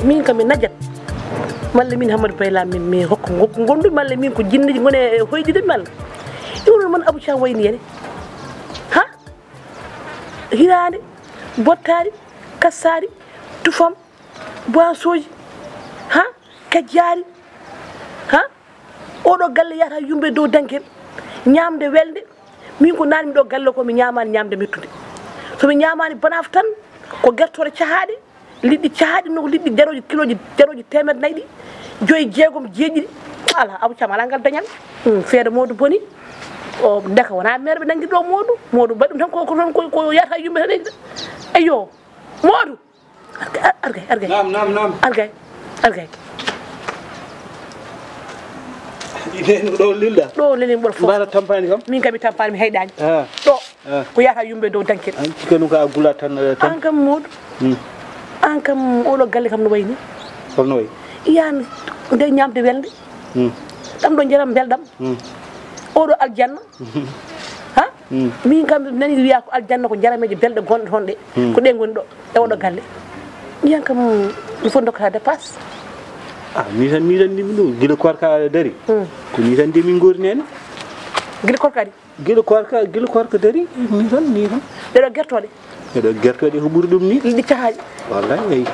min kam mi najat malle min Hamadou Payla min hokko gondu malle min ko jinni ngone hoydide malla iwno man Abou Thiam wayni yene ha hirande bottari kassari tufam boissoji ha kajjari ha oɗo galle yata yumbe dow dankel ñamde welde min ko nani ɗo galle ko mi ñamani ñamde mettude somi ñamani banaf tan ko gertore cahaade liɗɗi cahaade no liɗɗi deroji kiloji deroji temed nayyi joyi jeegom jeeɗiɗi ala Abou Thiam ala ngal dañal feere Modou boni o deka wona mere ɓe nangi ɗo Modou baɗum tan ko yata yumbe tan ayyo Modou argay nam argay ine ɗo lilɗa ɗo lelin ɓol fof mbara tampani kam min kam mi tampani mi heydani ɗo ko yata yumbe dow dankel an cikanu ka gula tan an kam Modou an kam oɗo galle kam no wayni holno way iyani nde ñamde welde ɗam ɗo jaram belɗam oɗo aljanna ha min kam nani wiya ko aljanna ko jarameje belɗe gonɗe toon ɗe ko ɗe goni ɗo e oɗo galle iyan kam il faut dokkata dépasse ni tan ndimi ɗum guila korka dari ko ni tan ndemi gori nene guila korkadi guila korka dari ni tan ɗeɗo gertoɗe gertoɗe ko ɓuuri ɗum ni liɗɗi cahaji wallahi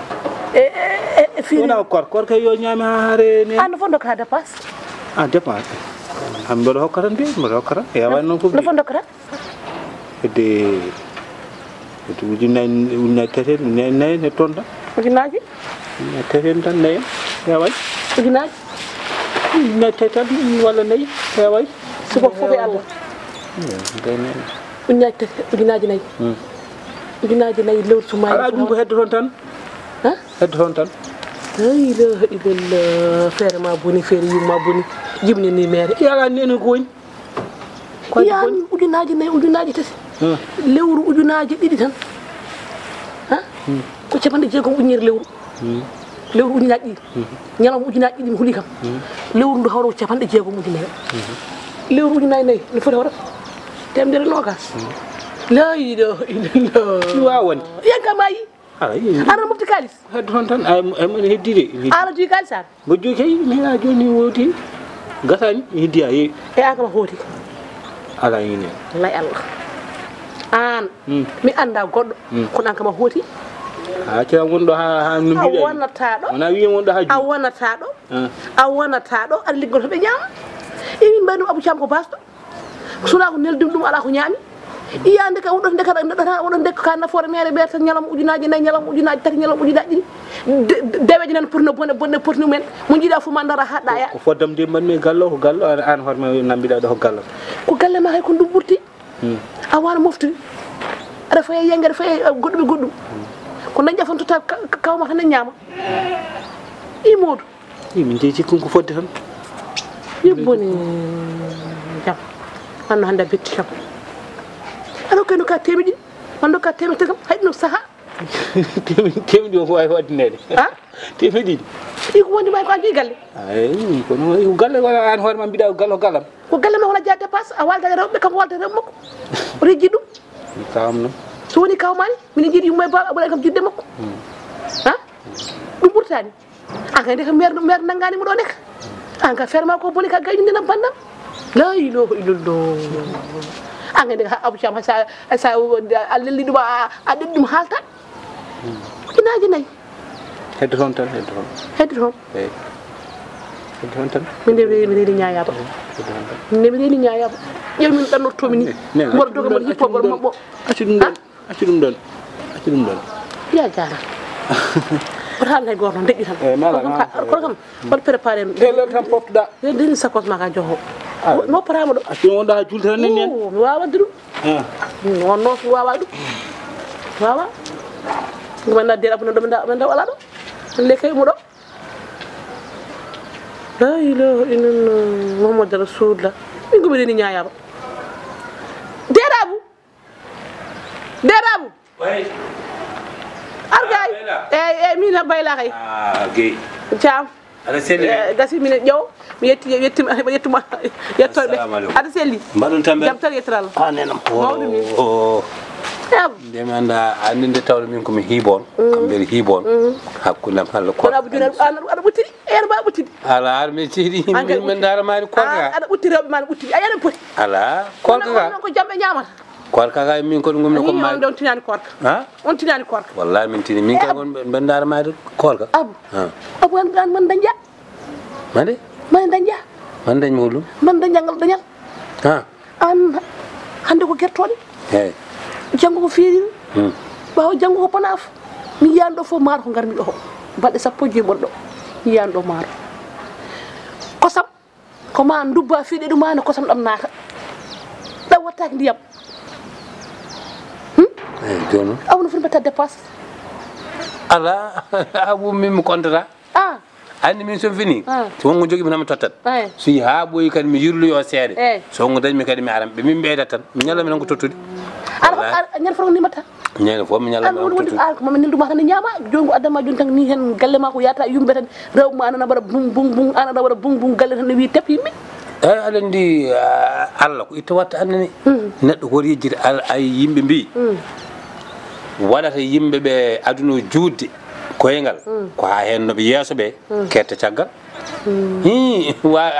e fini wona korka yo ñaami ha haare ne an no fof dokkata dépasse dépense han mbeɗa hokka tan de mbeɗa hokka tan yawani noon fof no fof dokkata hedde ujunnaji tati nayi ne toon tan ujunnaji tati tan nayi yaway ujunnaji tati tan walla nayi yaway siko fof e Allah ujunnaji tati ujunnaji nayyi ujunnaji nayyi lewru sumayi ala ɗum ko hedde toon tan hedde toon tan la ilaha illallah feere ma boni feere yumma boni jibni ni mere yala nene ko woni yani ujunnaji nayyi ujunnaji tati lewru ujunnaji ɗiɗi tan ko capanɗe jeegom ujunere lewru ujunnaji ɗiɗi ñalawma ujunnaji ɗiɗi mi huuli kam lewru ndu hawra ko capanɗe jeegom ujunere lewru ujunnaji nayyi no foti hawrata temedere nogas la ilaha illallah wawa wonde yanka mayi ana mofti kalis hedde toon tan ene heddi de ala jogi kalis an mo jogi kay mi heeɗa joni woti gasani mi heddi a yeeyi e an kam a hooti ala ine lay Allah an mi anda goɗɗo kono an kam a hooti ha cira wonɗo ha no mbiɗa a wonata ɗo wona wiye wonɗo ha a wonata ɗo a wonata ɗo aɗa liggoto ɓe ñaama emin mbayi ɗum Abou Thiam ko basɗo sona ko neldum ɗum ala ko ñaami iyande ka woɗon dekata neɗɗata woɗon dekka ka nafoore mere ɓe tan ñalawma ujunnaji nayyi ñalawma ujunnaji tati ñalawma ujunnaji ɗiɗi deweje nan pour no bonne porti mumen mo jiiɗa fof ma dara haɗɗa ya ko foddam de mbanmi gallo ko gallo an hoorema nambiɗa ɗo ko gallo ko galle ma hay ko ɗum ɓurti a wana moftude aɗa faye yenggue aɗa faye goɗɗum e goɗɗum ko dañƴa fon tota kawma tan ne ñaama i Modou min jeeyi cikkum ko fodde tan yebboni jam anno hande a betti kam aɗa kayno ka temedɗi wando ka temedde kam hayɗino saaha temedɗi o ko wawi waddinede temedɗiɗi iko wondi may ko an joyi galle eyi kono ko galle wala an hoorema mbiɗa ko gallo gallam ko galle ma wona jeeya dépasse a walda e rewɓe kanko walda e rewɓe makko o rejji ɗum kawam noon so woni kawmani minen jiiɗi yumma e baba ɓuuray kam jidde makko ɗum ɓurtani an kay ndeka maire nangganimo ɗo ndeka an ka feere ma ko boni ka gayñude nam bandam la ilaha illallah an kay ndeka Abou Thiam sa a lelli ɗum a ɗeɗi ɗum haaltan ujunnaji nayyi hedde toon tan hedde toon eyi hedde toon tan min de mi reeni ñayaba min de mi reeni ñayaba ƴeew min ɗannortomi ni mboɗo doga mboɗo hippo mboɗo mabɓo acci ɗum ɗon acci ɗum ɗon ya jara oto haalde hay goto deƴƴi tan kono kam waɗ préparé lel tan poftuɗa deni sakos ma ka joho no parama ɗo acci wonɗa ha julde tan nen mi wawa wadde ɗum on noon mi wawa ɗum wawa gumana nadde abuna ɗo ɓe ndaw ala ɗo le kay mu ɗo la ilaha illallah muhammad rasulullah min gumi reni ñayaba derabu argay min bayla kay gay jam aɗa selli gasi min ƴew mi yettuma yettoɓe aɗa selli mbaɗon tambe jam tan yettorallah nenam mawɗum ni nde mi anda andi nde tawde min komi hiibon kam mbiyete hiibon hakkudam halla kono abu joni aɗa ɓuttiri ene mbawi ɓuttide ala ar mi ciiɗi min daramani korka aɗa ɓutti rewɓe ma ne ɓuttidi a yana poti ala korka ka ko jamɓe ñamata korka ka min ko ɗum gomni ko ma on tinani korka on tinani korka wallahi min tini min ka gon ɓe daramade korka abu an man dañƴa mande man dañƴa man dañmi hollum man dañƴal dañal an hande ko guertoɗe eyyi janggo ko feeri ɓawa janggo ko panaf mi yiyani ɗo fof maaro ko garmi ɗo ho balɗe 15 ɓonɗo mi yiyani ɗo maaro kosam koma dubba fiiɗe ɗumani kosam ɗam naata ɗam wattaki ndiyam eyyi joni awno foti mbatta dépense ala abu min mi contata andi min somi fini so wonko jogui mi tan mi tottat so yi ha ɓooyi kadi mi yirloyo seeɗa so wonko dañmi kadi mi aran ɓe min ɓeydat tan mi ñalami tan ko tottude ñande fof ko nimata ñande fof mi ñalami tan ko tottude mami nenduma tan ñaama joni ko addama joni tan ni hen galle ma ko yata yumɓe tan rewɓe ma anana waɗa bum bum bum anana waɗa bum bum galle tan ne wi tep yimɓe eyyi aɗa andi Allah ko itta watta annene neɗɗo woto yejjide ay yimɓe mbi waɗata yimɓe ɓe aduna juutde koyngal ko ha hen noɓe yeeso ɓe ketta caggal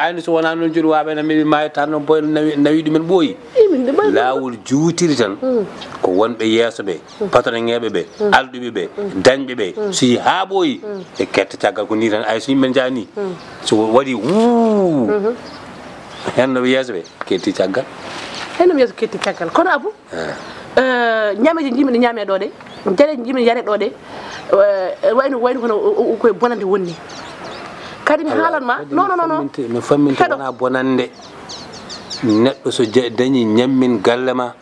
ani so wona noon joni waɓene mbiɗa mayi tan noon boy nawi ɗumen ɓooyi lawol juutiri tan ko wonɓe yeeso ɓe patronŋeɓe ɓe alɗuɓe ɓe dañɓe ɓe so yi ha ɓooyi ɓe ketta caggal ko ni tan ay so yimɓe jani so waɗi hen noɓe yeeso ɓe ketti caggal hen noɓe yeeso ketti caggal kono abou ñameji jimmiɗe ñaame ɗo ɗe jareji jimmiɗe yare ɗo ɗe wayno kono koye bonande wonni kadi mi haalanma non mi famminte wona bonande neɗɗo so dañi ñammin galle ma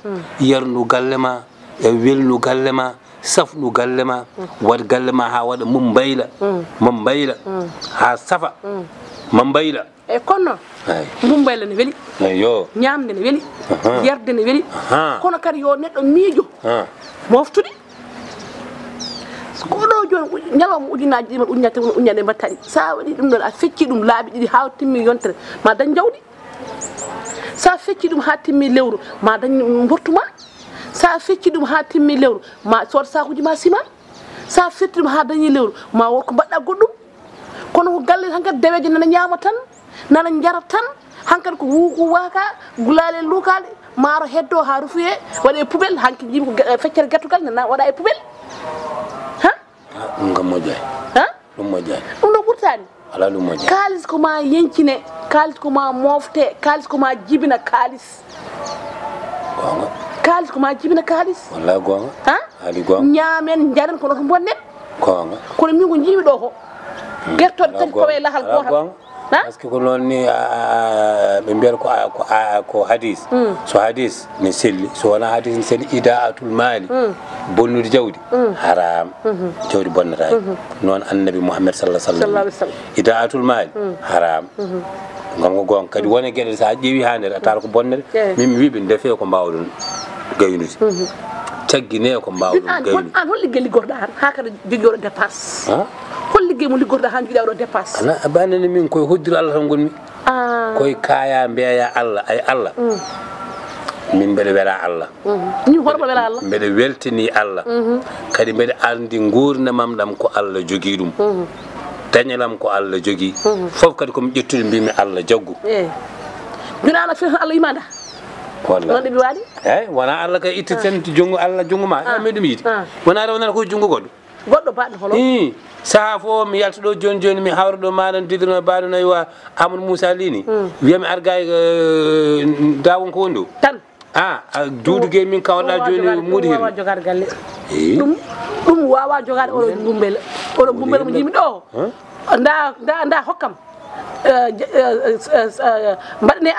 yarnu galle ma e welnu galle ma safnu galle ma waɗa galle ma ha waɗa mo mbayla ha safa mo mbayla e kono mumbayla ne weeli yo ñamde ne weeli yerde ne weeli kono kadi yo neɗɗo miijo moftude ko ɗo joni ñalawma ujunaji ɗiman ujuñate wono ujuñade mbattaɗi sa waɗi ɗum ɗon a fecci ɗum laaɓi ɗiɗi ha timmi yontere ma dañ jawɗi sa fecci ɗum ha timmi lewru ma dañ bortuma sa fecci ɗum ha timmi lewru ma sood sakuji ma sima sa fetti ɗum ha dañi lewru ma wonko mbaɗɗa goɗɗum kono ko galle hankkadi deweje nana ñaama tan nana jara tan hankkadi ko wuuku waka gulale luukale maaro heddo ha rufuye waɗe poubelle hanki jimi ko feccere guertugal nana waɗa e poubelle ɗum kam moƴƴani ɗum moƴƴani ɗum ɗo ɓurtani ala ɗum moƴƴani kalis ko ma yencine kalis ko ma mofte kalis ko ma jibina kalis gonga kalis ko ma jibina kalis wallahi gonga haali gonga ñaamen jaren kono to bonnet gonga kono min ko jiimi ɗo ko guertoɗe tati kowe lahal gotal par ce que ko noon ni ɓe mbiyata ko hadis so hadis ne selli so wona hadis ne selli idaatul maali bonnude jawdi haram jawdi bonnataki noon annabi mouhammad sallah idaatul maali haram gonga gonga kadi wone gueɗe sa ƴeewi ha nder a tawata ko bonnere min mi wiɓe ndefe ko mbawɗon gaynude caggine ko mbawɗon gaynude an hol ligguey liggorɗa han ha kada joguioɗo dépense hol ligguey mo liggorɗa han jiiɗa oɗo dépense ana abanene min koye hoddiro Allah tan gonmi koye kaaya mbeya Allah ay Allah min mbeɗa wela Allah ni hormo wela Allah mbeɗa weltini Allah kadi mbeɗa andi gurdamam ɗam ko Allah jogui ɗum dañalam ko Allah jogui foof kadi komi ƴettude mbimi Allah jaggu joni ana fi Allah yimanda wallahi non ɗeɓe waɗi eyyi wona Allah kay itta tan junggo Allah junggo ma meɗum yiide wona rewnata koye junggo goɗɗo baɗɗo holo saha fo mi yalta ɗo joni joni mi hawra ɗo maɗan didino baɗo nayi wa Amadou Moussa Lini wiyami arga e dawon ko woni ɗo tan duudu ge min kawɗa joni muudi wawa jogade galle ɗum wawa jogade oɗo gumbel mo jimi ɗo nda hokkam mbaɗne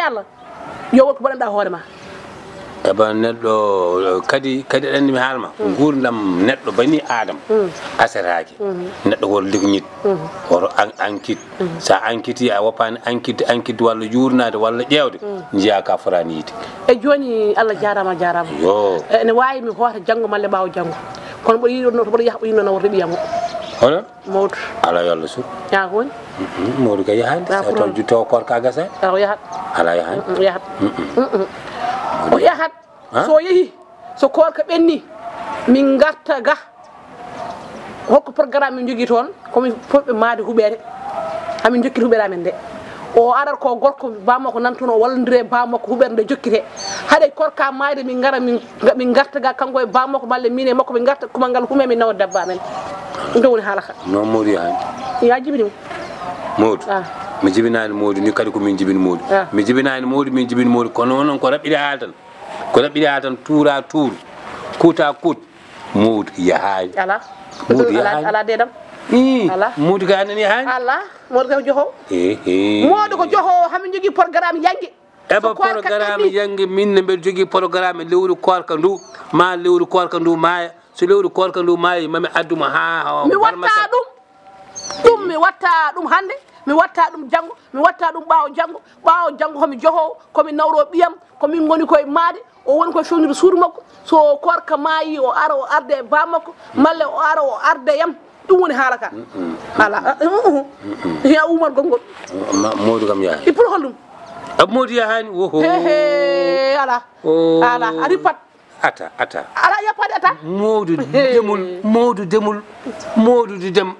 Allah yo wonko mbaɗanɗa hoore ma eba neɗɗo kadi ɗanni mi haalma gurdam neɗɗo bani adama asataki neɗɗo woto ligñit woto enquête sa enquêti a woppani enquête walla jurnade walla ƴewde jiiya ka forani yiide e joni Allah jarama yo ene wawi mi hoota janggo malle ɓawo janggo kono mboɗo yiɗo to mboɗo yaha ɓo yinno nawor reɓiyamo hono mawdu ala yo Allah sur yaa ko woni mawdu ka yahani sa taw jutto korka gasa o yahat ala yahani o yahat so yeehi so korka ɓenni min garta ga hokko programme min jogui toon komin fulɓe maade huɓere hamin jokkiti huɓere amen nde o arat ko gorko bammakko nantono o wallodire bammakko huɓere nde jokkite haɗe korka mayde min gara min garta ga kanko e bammakko malle min e makko min garta kumal ngal hume min nawa dabba amen ɗum to woni haala ka non Modou yahani ya jibinimo Modou mi jibinani Modou ni kadi ko min jibini Modou mi jibinani Modou min jibini Modou kono noon ko raɓɓiɗe haal tan tuura tuur kuuta kuut Modou yahaani Modou yahaani ala dedam ala Modou ka nani yahaani ala Modou ka joho Modou ko joho hamin jogui programme yangue eba programme yangue min ne mbeɗa jogui programme lewru korka ndu ma lewru korka ndu maaya so lewru korka ndu maayi mami adduma ha mi watta ɗum mi watta ɗum hande mi watta ɗum janggo mi watta ɗum ɓawo janggo homi joho komi nawro ɓiyam komin goni koye maade o woni koye fewnude suudu makko so korka maayi o ara o arde e bammakko malle o ara o arde yam ɗum woni haala ka ala ya umar gongol Modou kam yaani i pour hollum Modou yahani ala a ripat ata ala yappade ata Modou demul Modou di dem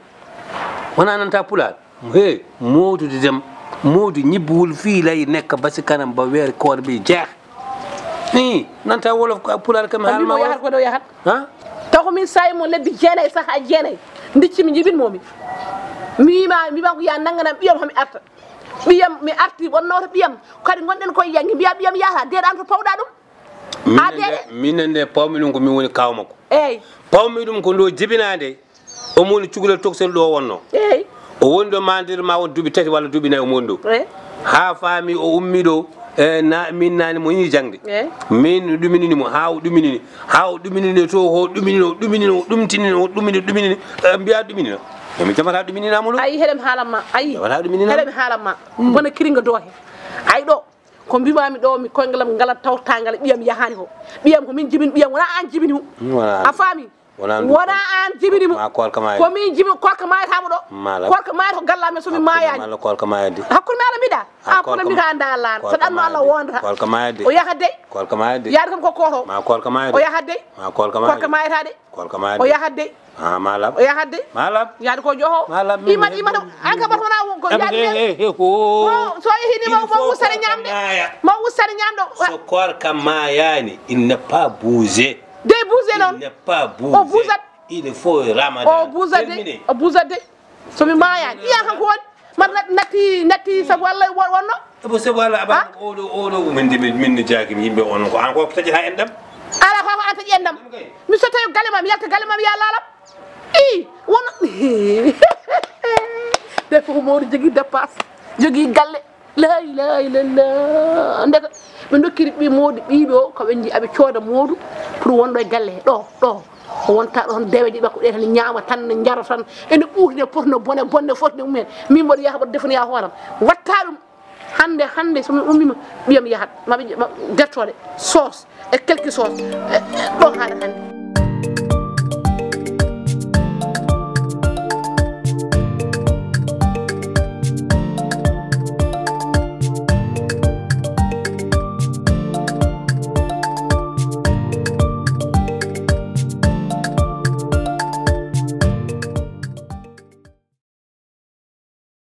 wona nanta pulaar Modou di dem Modou ñibbuwul fii lay nekk ba si kanam ba weer koor bi jeex ni nanta wolof pulaar kam haalma yahat ko ɗo yahat taw ko min sayi mo lebbi jeenayyi saaha jeenayyi diccimi jibinmomi mima ko ya nagganam ɓiyam homi arta ɓiyam mi arti wonnowto ɓiyam kadi gonɗen koye yangi mbiya ɓiyam yahata deeɗan to pawɗa ɗum minen nde pawmi ɗum ko min woni kaw makko eyyi pawmi ɗum ko ndo jibinade omo woni cukalel toksel ɗo wonno eyyi o woni ɗo mandir ma won duuɓi 3 walla duuɓi 4 o woni ɗo ha faami o ummi ɗo min nani mo yini jangde min ɗuminini ha o ɗuminini to ho ɗuminini mbiya ɗuminino mi jamata ɗumininamo ɗum ayi heɗem haalanma heɗem haalanma bona kiringa doohe ayi ɗo ko mbimami ɗo mi koyngalam ngala tawtangal ɓiyam yahani ho ɓiyam ko min jibini ɓiyam wona an jibini hu a faami wona an jibini mo ko min jibi korka mayatamo ɗo korka mayata ko gallame somi mayani hakkude mi ala mbiɗa kono mbi ka anda Allah so ɗanno Allah wondata o yahat dey yaade kam ko koto o yahat dey korka mayata de o yahat dey o yahat dey yaade ko joho imata an ka bat wona ko yaade so yehinima mo wussane ñamɗo so korka mayani il n'est pas bougé de bougé non il n'est pas bougé o bousat il faut ramadan o bousat de somi mayani iya kanko woni mbaɗa natti sabu Allah wonno ebo sabu Allah aba oɗo min jaaki yimɓe on ko an ko taƴi ha en ɗam ala ko an taƴi en ɗam mi so tawi galle mam yalta galle mam ya lalam i wono de fof Modou jogui dépasse jogui galle la ilaha illallah ndeka ɓe dokkiri ɓi Modou ɓiɓe o ko ɓe jii aɓe cooda Modou pour wonɗo e galle he ɗo o wonta ɗo tan deweji ɓe ko ɗe tan ñaama tan ne jara tan ene ɓuutine potno bonne fotne mumen min mboɗo yaha mboɗo defanoya hooram watta ɗum hande somi ummima ɓiyam yahat maɓe dertode sauce e quelque sauce ɗo haɗa hande